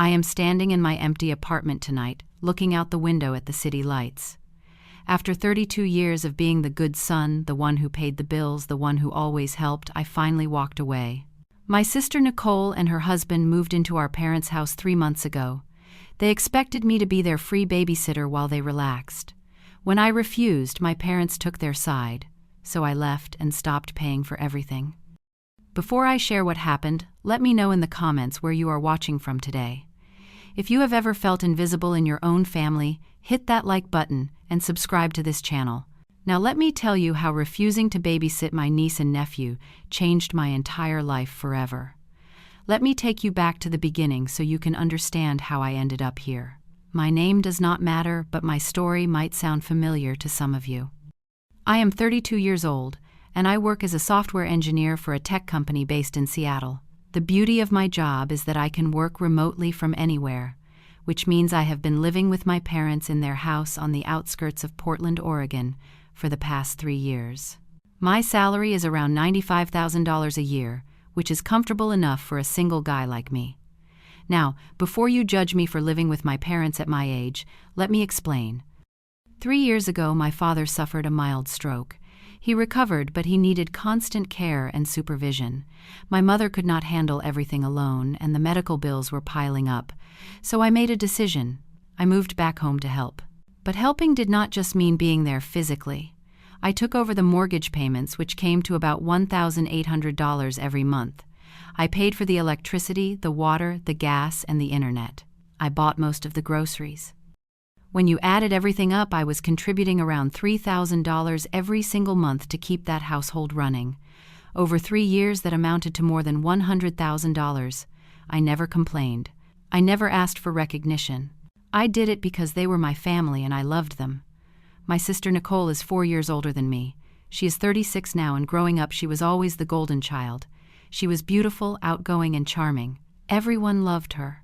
I am standing in my empty apartment tonight, looking out the window at the city lights. After 32 years of being the good son, the one who paid the bills, the one who always helped, I finally walked away. My sister Nicole and her husband moved into our parents' house 3 months ago. They expected me to be their free babysitter while they relaxed. When I refused, my parents took their side, so I left and stopped paying for everything. Before I share what happened, let me know in the comments where you are watching from today. If you have ever felt invisible in your own family, hit that like button and subscribe to this channel. Now let me tell you how refusing to babysit my niece and nephew changed my entire life forever. Let me take you back to the beginning so you can understand how I ended up here. My name does not matter, but my story might sound familiar to some of you. I am 32 years old, and I work as a software engineer for a tech company based in Seattle. The beauty of my job is that I can work remotely from anywhere, which means I have been living with my parents in their house on the outskirts of Portland, Oregon, for the past 3 years. My salary is around $95,000 a year, which is comfortable enough for a single guy like me. Now, before you judge me for living with my parents at my age, let me explain. 3 years ago, my father suffered a mild stroke. He recovered, but he needed constant care and supervision. My mother could not handle everything alone, and the medical bills were piling up. So I made a decision. I moved back home to help. But helping did not just mean being there physically. I took over the mortgage payments, which came to about $1,800 every month. I paid for the electricity, the water, the gas, and the internet. I bought most of the groceries. When you added everything up, I was contributing around $3,000 every single month to keep that household running. Over 3 years, that amounted to more than $100,000. I never complained. I never asked for recognition. I did it because they were my family and I loved them. My sister Nicole is 4 years older than me. She is 36 now, and growing up she was always the golden child. She was beautiful, outgoing, and charming. Everyone loved her.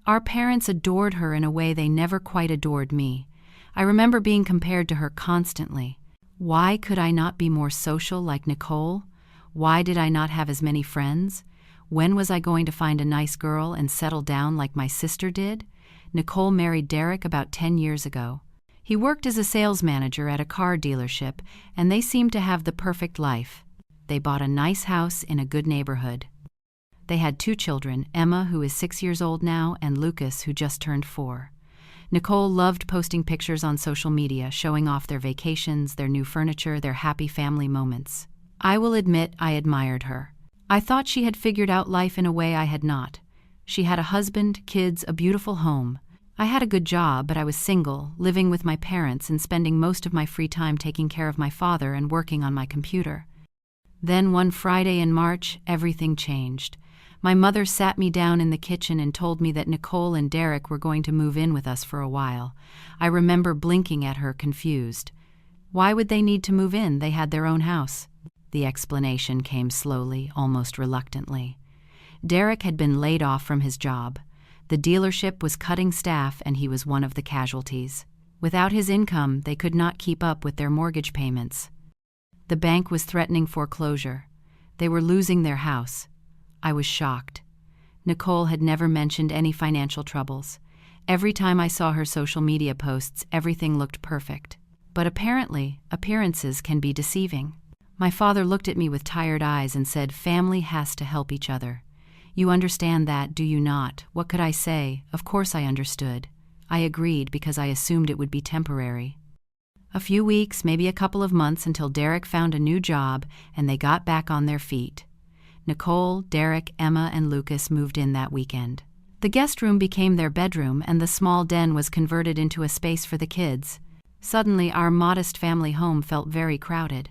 Our parents adored her in a way they never quite adored me. I remember being compared to her constantly. Why could I not be more social like Nicole? Why did I not have as many friends? When was I going to find a nice girl and settle down like my sister did? Nicole married Derek about 10 years ago. He worked as a sales manager at a car dealership, and they seemed to have the perfect life. They bought a nice house in a good neighborhood. They had 2 children, Emma, who is 6 years old now, and Lucas, who just turned 4. Nicole loved posting pictures on social media, showing off their vacations, their new furniture, their happy family moments. I will admit I admired her. I thought she had figured out life in a way I had not. She had a husband, kids, a beautiful home. I had a good job, but I was single, living with my parents and spending most of my free time taking care of my father and working on my computer. Then one Friday in March, everything changed. My mother sat me down in the kitchen and told me that Nicole and Derek were going to move in with us for a while. I remember blinking at her, confused. Why would they need to move in? They had their own house. The explanation came slowly, almost reluctantly. Derek had been laid off from his job. The dealership was cutting staff and he was one of the casualties. Without his income, they could not keep up with their mortgage payments. The bank was threatening foreclosure. They were losing their house. I was shocked. Nicole had never mentioned any financial troubles. Every time I saw her social media posts, everything looked perfect. But apparently, appearances can be deceiving. My father looked at me with tired eyes and said, "Family has to help each other. You understand that, do you not?" What could I say? Of course I understood. I agreed because I assumed it would be temporary. A few weeks, maybe a couple of months, until Derek found a new job and they got back on their feet. Nicole, Derek, Emma, and Lucas moved in that weekend. The guest room became their bedroom and the small den was converted into a space for the kids. Suddenly, our modest family home felt very crowded.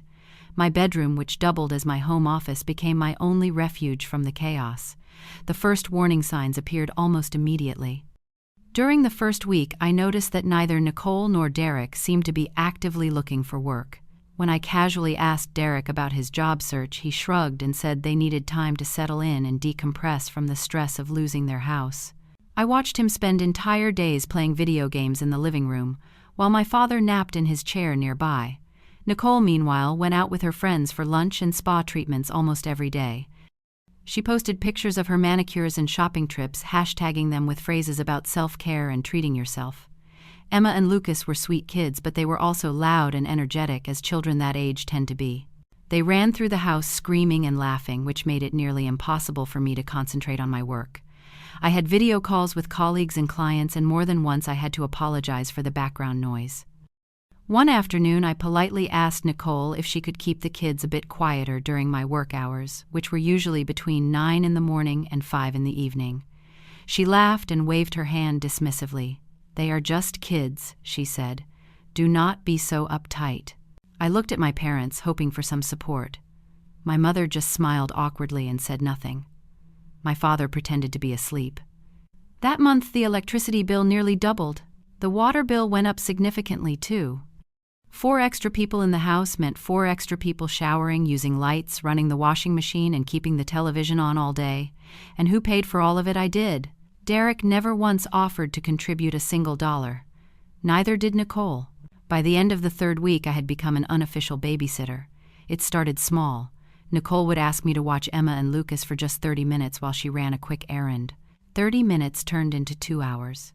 My bedroom, which doubled as my home office, became my only refuge from the chaos. The first warning signs appeared almost immediately. During the first week, I noticed that neither Nicole nor Derek seemed to be actively looking for work. When I casually asked Derek about his job search, he shrugged and said they needed time to settle in and decompress from the stress of losing their house. I watched him spend entire days playing video games in the living room, while my father napped in his chair nearby. Nicole, meanwhile, went out with her friends for lunch and spa treatments almost every day. She posted pictures of her manicures and shopping trips, hashtagging them with phrases about self-care and treating yourself. Emma and Lucas were sweet kids, but they were also loud and energetic, as children that age tend to be. They ran through the house screaming and laughing, which made it nearly impossible for me to concentrate on my work. I had video calls with colleagues and clients, and more than once I had to apologize for the background noise. One afternoon, I politely asked Nicole if she could keep the kids a bit quieter during my work hours, which were usually between 9 in the morning and 5 in the evening. She laughed and waved her hand dismissively. "They are just kids," she said. "Do not be so uptight." I looked at my parents, hoping for some support. My mother just smiled awkwardly and said nothing. My father pretended to be asleep. That month, the electricity bill nearly doubled. The water bill went up significantly, too. 4 extra people in the house meant 4 extra people showering, using lights, running the washing machine, and keeping the television on all day. And who paid for all of it? I did. Derek never once offered to contribute a single dollar. Neither did Nicole. By the end of the 3rd week, I had become an unofficial babysitter. It started small. Nicole would ask me to watch Emma and Lucas for just 30 minutes while she ran a quick errand. 30 minutes turned into 2 hours.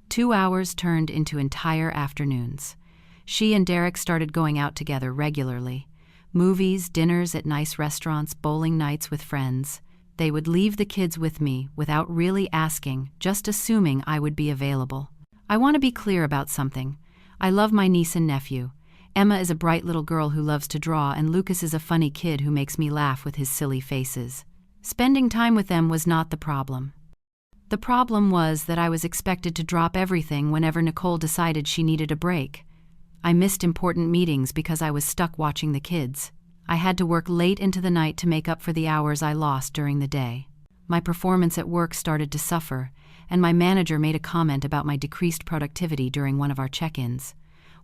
2 hours turned into entire afternoons. She and Derek started going out together regularly. Movies, dinners at nice restaurants, bowling nights with friends. They would leave the kids with me without really asking, just assuming I would be available. I want to be clear about something. I love my niece and nephew. Emma is a bright little girl who loves to draw, and Lucas is a funny kid who makes me laugh with his silly faces. Spending time with them was not the problem. The problem was that I was expected to drop everything whenever Nicole decided she needed a break. I missed important meetings because I was stuck watching the kids. I had to work late into the night to make up for the hours I lost during the day. My performance at work started to suffer, and my manager made a comment about my decreased productivity during one of our check-ins.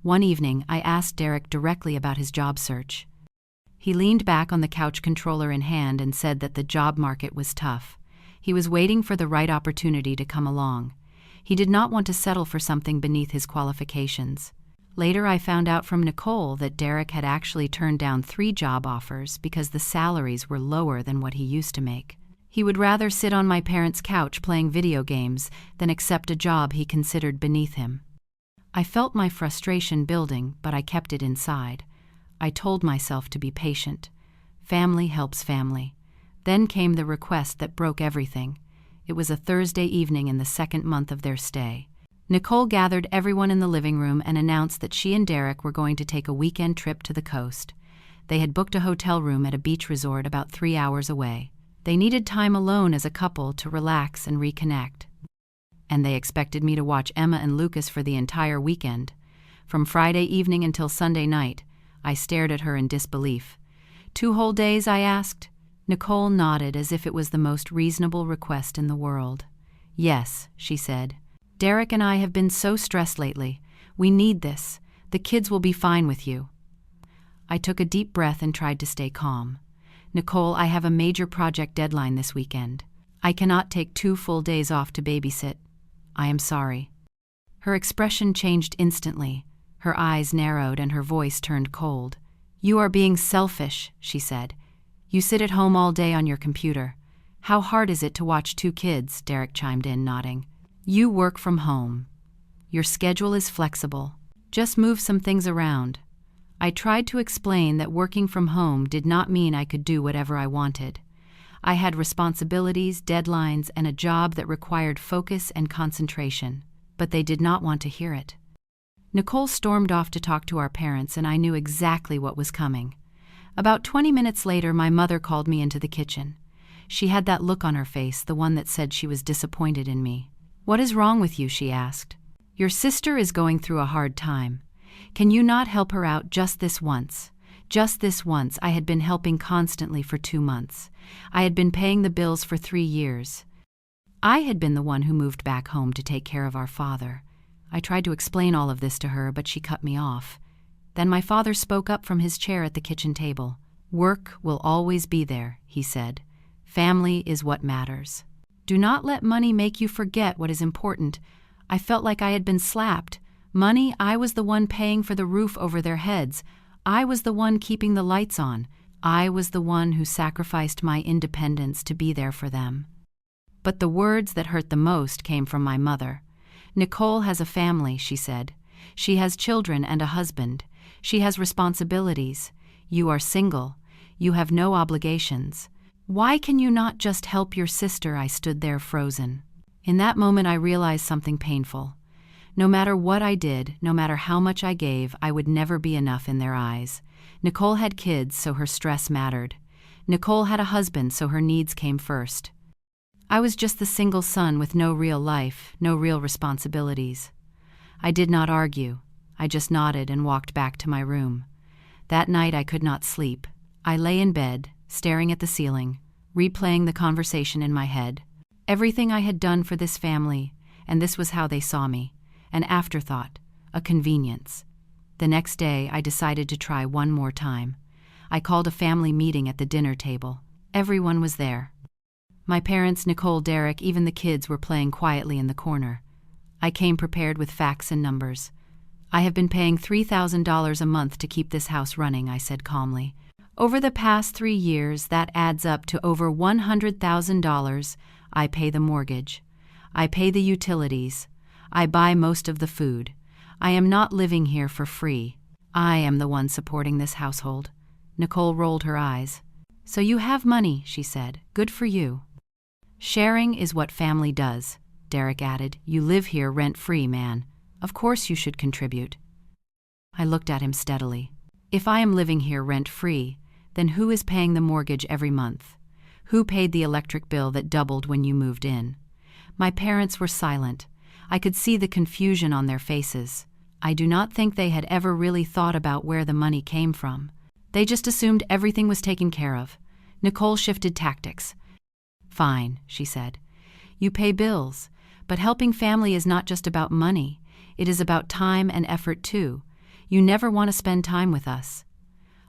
One evening, I asked Derek directly about his job search. He leaned back on the couch, controller in hand, and said that the job market was tough. He was waiting for the right opportunity to come along. He did not want to settle for something beneath his qualifications. Later, I found out from Nicole that Derek had actually turned down 3 job offers because the salaries were lower than what he used to make. He would rather sit on my parents' couch playing video games than accept a job he considered beneath him. I felt my frustration building, but I kept it inside. I told myself to be patient. Family helps family. Then came the request that broke everything. It was a Thursday evening in the 2nd month of their stay. Nicole gathered everyone in the living room and announced that she and Derek were going to take a weekend trip to the coast. They had booked a hotel room at a beach resort about 3 hours away. They needed time alone as a couple to relax and reconnect. And they expected me to watch Emma and Lucas for the entire weekend. From Friday evening until Sunday night, I stared at her in disbelief. 2 whole days, I asked? Nicole nodded as if it was the most reasonable request in the world. Yes, she said. Derek and I have been so stressed lately. We need this. The kids will be fine with you. I took a deep breath and tried to stay calm. Nicole, I have a major project deadline this weekend. I cannot take 2 full days off to babysit. I am sorry. Her expression changed instantly. Her eyes narrowed and her voice turned cold. You are being selfish, she said. You sit at home all day on your computer. How hard is it to watch 2 kids? Derek chimed in, nodding. You work from home. Your schedule is flexible. Just move some things around. I tried to explain that working from home did not mean I could do whatever I wanted. I had responsibilities, deadlines, and a job that required focus and concentration, but they did not want to hear it. Nicole stormed off to talk to our parents, and I knew exactly what was coming. About 20 minutes later, my mother called me into the kitchen. She had that look on her face, the one that said she was disappointed in me. What is wrong with you? She asked. Your sister is going through a hard time. Can you not help her out just this once? Just this once. I had been helping constantly for 2 months. I had been paying the bills for 3 years. I had been the one who moved back home to take care of our father. I tried to explain all of this to her, but she cut me off. Then my father spoke up from his chair at the kitchen table. Work will always be there, he said. Family is what matters. Do not let money make you forget what is important. I felt like I had been slapped. Money, I was the one paying for the roof over their heads. I was the one keeping the lights on. I was the one who sacrificed my independence to be there for them. But the words that hurt the most came from my mother. "Nicole has a family," she said. "She has children and a husband. She has responsibilities. You are single. You have no obligations. Why can you not just help your sister?" I stood there frozen. In that moment I realized something painful. No matter what I did, no matter how much I gave, I would never be enough in their eyes. Nicole had kids, so her stress mattered. Nicole had a husband, so her needs came first. I was just the single son with no real life, no real responsibilities. I did not argue. I just nodded and walked back to my room. That night I could not sleep. I lay in bed, staring at the ceiling, replaying the conversation in my head. Everything I had done for this family, and this was how they saw me. An afterthought, a convenience. The next day I decided to try one more time. I called a family meeting at the dinner table. Everyone was there. My parents, Nicole, Derek, even the kids were playing quietly in the corner. I came prepared with facts and numbers. "I have been paying $3,000 a month to keep this house running," I said calmly. "Over the past 3 years, that adds up to over $100,000. I pay the mortgage. I pay the utilities. I buy most of the food. I am not living here for free. I am the one supporting this household." Nicole rolled her eyes. "So you have money," she said. "Good for you." "Sharing is what family does," Derek added. "You live here rent-free, man. Of course you should contribute." I looked at him steadily. "If I am living here rent-free, then who is paying the mortgage every month? Who paid the electric bill that doubled when you moved in?" My parents were silent. I could see the confusion on their faces. I do not think they had ever really thought about where the money came from. They just assumed everything was taken care of. Nicole shifted tactics. "Fine," she said. "You pay bills, but helping family is not just about money. It is about time and effort too. You never want to spend time with us."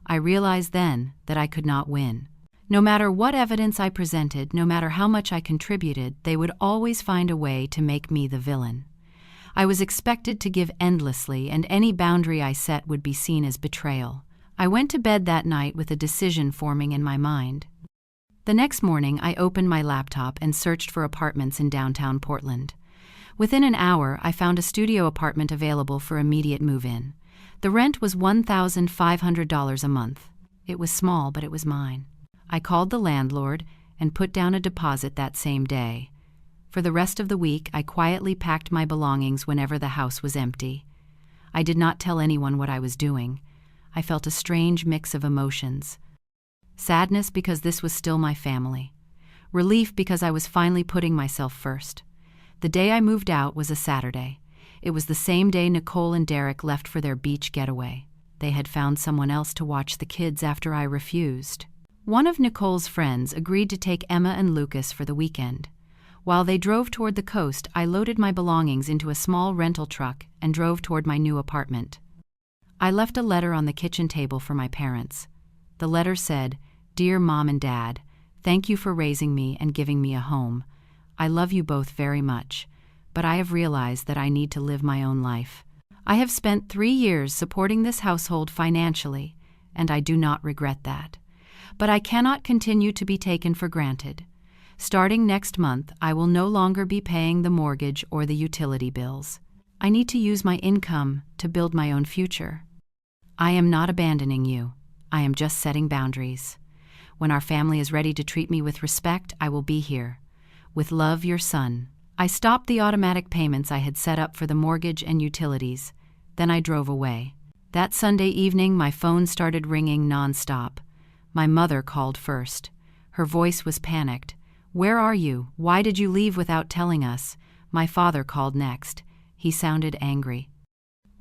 I realized then that I could not win. No matter what evidence I presented, no matter how much I contributed, they would always find a way to make me the villain. I was expected to give endlessly, and any boundary I set would be seen as betrayal. I went to bed that night with a decision forming in my mind. The next morning, I opened my laptop and searched for apartments in downtown Portland. Within an hour, I found a studio apartment available for immediate move-in. The rent was $1,500 a month. It was small, but it was mine. I called the landlord and put down a deposit that same day. For the rest of the week, I quietly packed my belongings whenever the house was empty. I did not tell anyone what I was doing. I felt a strange mix of emotions. Sadness because this was still my family. Relief because I was finally putting myself first. The day I moved out was a Saturday. It was the same day Nicole and Derek left for their beach getaway. They had found someone else to watch the kids after I refused. One of Nicole's friends agreed to take Emma and Lucas for the weekend. While they drove toward the coast, I loaded my belongings into a small rental truck and drove toward my new apartment. I left a letter on the kitchen table for my parents. The letter said, "Dear Mom and Dad, thank you for raising me and giving me a home. I love you both very much, but I have realized that I need to live my own life. I have spent 3 years supporting this household financially, and I do not regret that. But I cannot continue to be taken for granted. Starting next month, I will no longer be paying the mortgage or the utility bills. I need to use my income to build my own future. I am not abandoning you. I am just setting boundaries. When our family is ready to treat me with respect, I will be here. With love, your son." I stopped the automatic payments I had set up for the mortgage and utilities. Then I drove away. That Sunday evening, my phone started ringing nonstop. My mother called first. Her voice was panicked. "Where are you? Why did you leave without telling us?" My father called next. He sounded angry.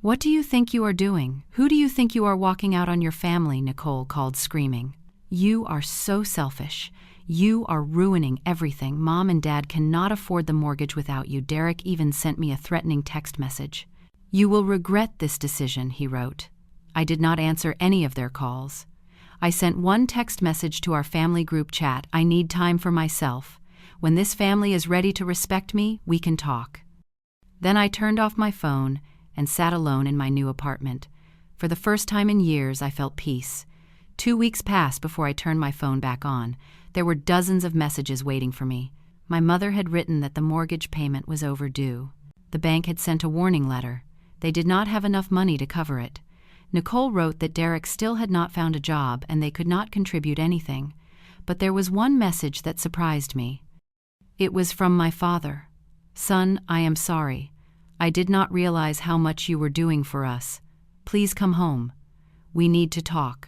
"What do you think you are doing? Who do you think you are walking out on your family?" Nicole called, screaming. "You are so selfish. You are ruining everything. Mom and Dad cannot afford the mortgage without you." Derek even sent me a threatening text message. "You will regret this decision," he wrote. I did not answer any of their calls. I sent one text message to our family group chat. "I need time for myself. When this family is ready to respect me, we can talk." Then I turned off my phone and sat alone in my new apartment. For the first time in years, I felt peace. 2 weeks passed before I turned my phone back on. There were dozens of messages waiting for me. My mother had written that the mortgage payment was overdue. The bank had sent a warning letter. They did not have enough money to cover it. Nicole wrote that Derek still had not found a job and they could not contribute anything. But there was one message that surprised me. It was from my father. "Son, I am sorry. I did not realize how much you were doing for us. Please come home. We need to talk."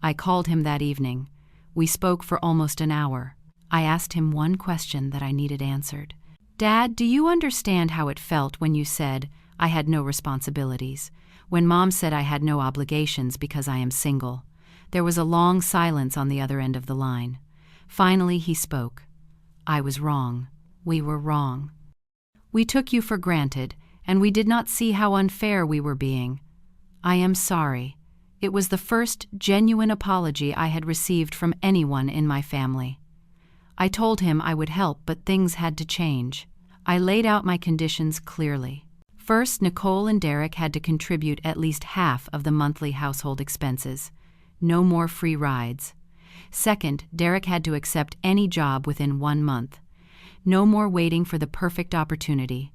I called him that evening. We spoke for almost an hour. I asked him one question that I needed answered. "Dad, do you understand how it felt when you said I had no responsibilities? When Mom said I had no obligations because I am single?" There was a long silence on the other end of the line. Finally, he spoke. "I was wrong. We were wrong. We took you for granted, and we did not see how unfair we were being. I am sorry." It was the first genuine apology I had received from anyone in my family. I told him I would help, but things had to change. I laid out my conditions clearly. First, Nicole and Derek had to contribute at least half of the monthly household expenses. No more free rides. Second, Derek had to accept any job within 1 month. No more waiting for the perfect opportunity.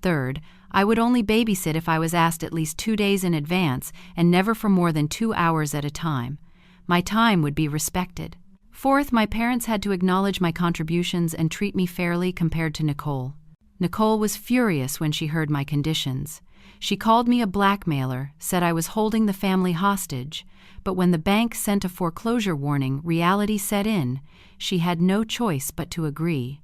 Third, I would only babysit if I was asked at least 2 days in advance and never for more than 2 hours at a time. My time would be respected. Fourth, my parents had to acknowledge my contributions and treat me fairly compared to Nicole. Nicole was furious when she heard my conditions. She called me a blackmailer, said I was holding the family hostage, but when the bank sent a foreclosure warning, reality set in. She had no choice but to agree.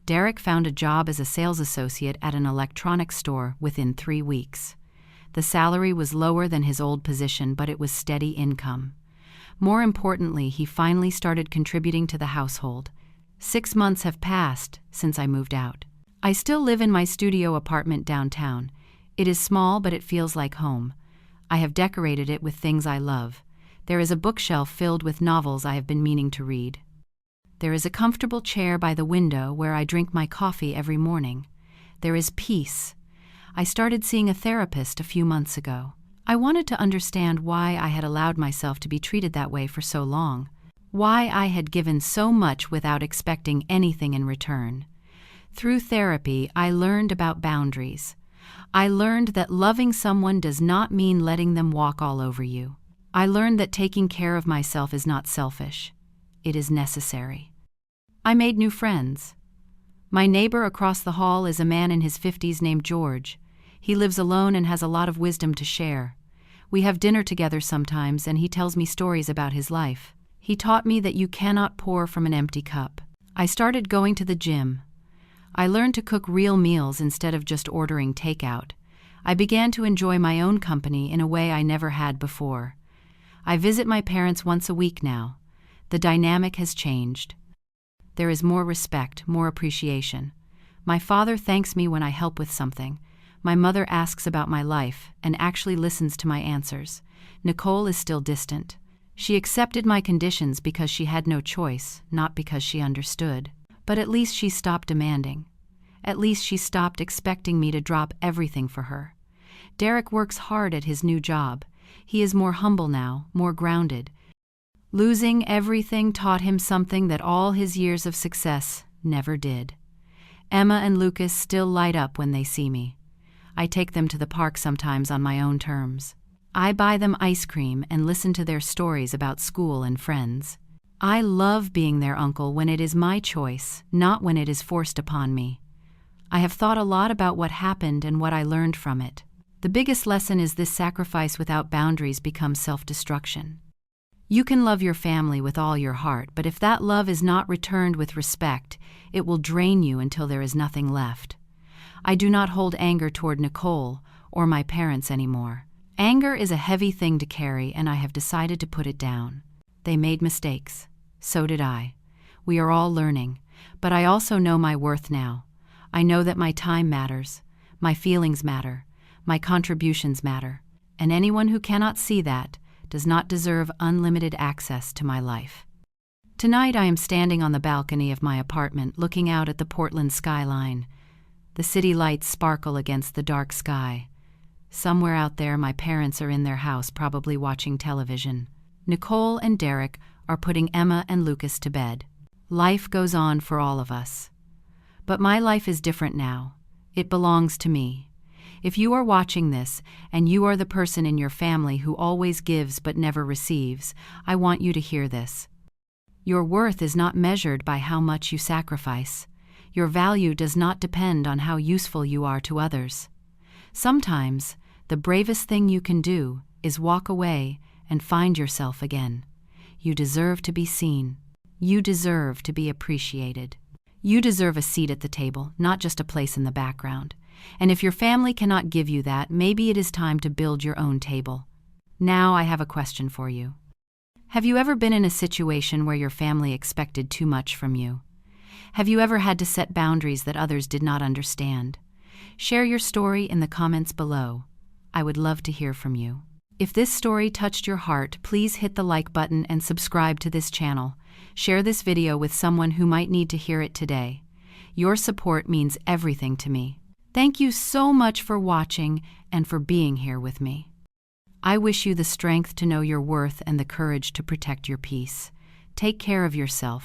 Derek found a job as a sales associate at an electronics store within 3 weeks. The salary was lower than his old position, but it was steady income. More importantly, he finally started contributing to the household. 6 months have passed since I moved out. I still live in my studio apartment downtown. It is small, but it feels like home. I have decorated it with things I love. There is a bookshelf filled with novels I have been meaning to read. There is a comfortable chair by the window where I drink my coffee every morning. There is peace. I started seeing a therapist a few months ago. I wanted to understand why I had allowed myself to be treated that way for so long, why I had given so much without expecting anything in return. Through therapy, I learned about boundaries. I learned that loving someone does not mean letting them walk all over you. I learned that taking care of myself is not selfish. It is necessary. I made new friends. My neighbor across the hall is a man in his 50s named George. He lives alone and has a lot of wisdom to share. We have dinner together sometimes, and he tells me stories about his life. He taught me that you cannot pour from an empty cup. I started going to the gym. I learned to cook real meals instead of just ordering takeout. I began to enjoy my own company in a way I never had before. I visit my parents once a week now. The dynamic has changed. There is more respect, more appreciation. My father thanks me when I help with something. My mother asks about my life and actually listens to my answers. Nicole is still distant. She accepted my conditions because she had no choice, not because she understood. But at least she stopped demanding. At least she stopped expecting me to drop everything for her. Derek works hard at his new job. He is more humble now, more grounded. Losing everything taught him something that all his years of success never did. Emma and Lucas still light up when they see me. I take them to the park sometimes on my own terms. I buy them ice cream and listen to their stories about school and friends. I love being their uncle when it is my choice, not when it is forced upon me. I have thought a lot about what happened and what I learned from it. The biggest lesson is this: sacrifice without boundaries becomes self-destruction. You can love your family with all your heart, but if that love is not returned with respect, it will drain you until there is nothing left. I do not hold anger toward Nicole or my parents anymore. Anger is a heavy thing to carry, and I have decided to put it down. They made mistakes. So did I. We are all learning, but I also know my worth now. I know that my time matters, my feelings matter, my contributions matter, and anyone who cannot see that does not deserve unlimited access to my life. Tonight I am standing on the balcony of my apartment looking out at the Portland skyline. The city lights sparkle against the dark sky. Somewhere out there my parents are in their house, probably watching television. Nicole and Derek are putting Emma and Lucas to bed. Life goes on for all of us. But my life is different now. It belongs to me. If you are watching this, and you are the person in your family who always gives but never receives, I want you to hear this. Your worth is not measured by how much you sacrifice. Your value does not depend on how useful you are to others. Sometimes, the bravest thing you can do is walk away and find yourself again. You deserve to be seen. You deserve to be appreciated. You deserve a seat at the table, not just a place in the background. And if your family cannot give you that, maybe it is time to build your own table. Now I have a question for you. Have you ever been in a situation where your family expected too much from you? Have you ever had to set boundaries that others did not understand? Share your story in the comments below. I would love to hear from you. If this story touched your heart, please hit the like button and subscribe to this channel. Share this video with someone who might need to hear it today. Your support means everything to me. Thank you so much for watching and for being here with me. I wish you the strength to know your worth and the courage to protect your peace. Take care of yourself.